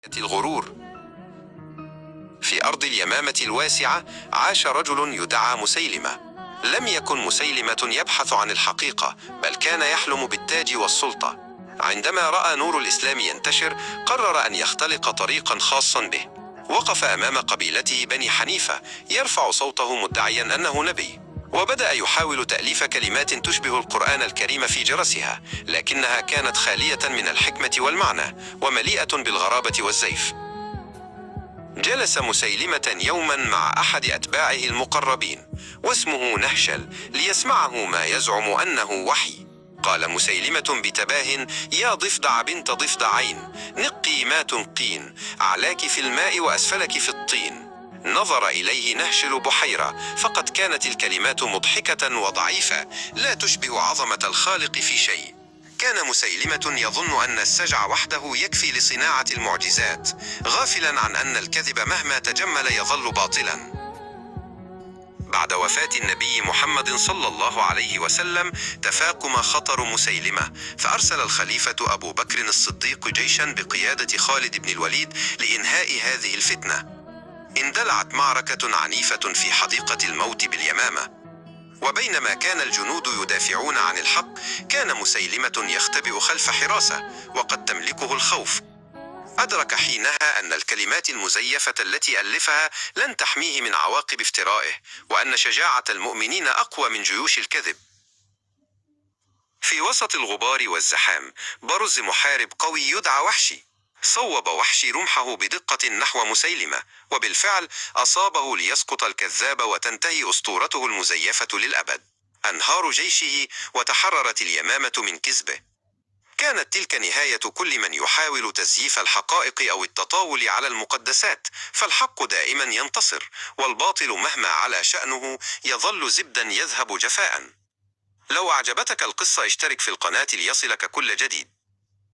الغرور. في أرض اليمامة الواسعة عاش رجل يدعى مسيلمة. لم يكن مسيلمة يبحث عن الحقيقة، بل كان يحلم بالتاج والسلطة. عندما رأى نور الإسلام ينتشر، قرر أن يختلق طريقا خاصا به. وقف أمام قبيلته بني حنيفة يرفع صوته مدعيا أنه نبي، وبدأ يحاول تأليف كلمات تشبه القرآن الكريم في جرسها، لكنها كانت خالية من الحكمة والمعنى ومليئة بالغرابة والزيف. جلس مسيلمة يوما مع أحد أتباعه المقربين واسمه نهشل ليسمعه ما يزعم أنه وحي. قال مسيلمة بتباه: يا ضفدع بنت ضفدعين، نقي ما تنقين، أعلاك في الماء وأسفلك في الطين. نظر إليه نهشل بحيرة، فقد كانت الكلمات مضحكة وضعيفة لا تشبه عظمة الخالق في شيء. كان مسيلمة يظن أن السجع وحده يكفي لصناعة المعجزات، غافلا عن أن الكذب مهما تجمل يظل باطلا. بعد وفاة النبي محمد صلى الله عليه وسلم تفاقم خطر مسيلمة، فأرسل الخليفة أبو بكر الصديق جيشا بقيادة خالد بن الوليد لإنهاء هذه الفتنة. اندلعت معركة عنيفة في حديقة الموت باليمامة، وبينما كان الجنود يدافعون عن الحق، كان مسيلمة يختبئ خلف حراسة وقد تملكه الخوف. أدرك حينها أن الكلمات المزيفة التي ألفها لن تحميه من عواقب افترائه، وأن شجاعة المؤمنين أقوى من جيوش الكذب. في وسط الغبار والزحام برز محارب قوي يدعى وحشي. صوب وحشي رمحه بدقة نحو مسيلمة، وبالفعل أصابه ليسقط الكذاب وتنتهي أسطورته المزيفة للأبد. أنهار جيشه وتحررت اليمامة من كذبه. كانت تلك نهاية كل من يحاول تزييف الحقائق أو التطاول على المقدسات، فالحق دائما ينتصر، والباطل مهما علا شأنه يظل زبدا يذهب جفاء. لو أعجبتك القصة اشترك في القناة ليصلك كل جديد.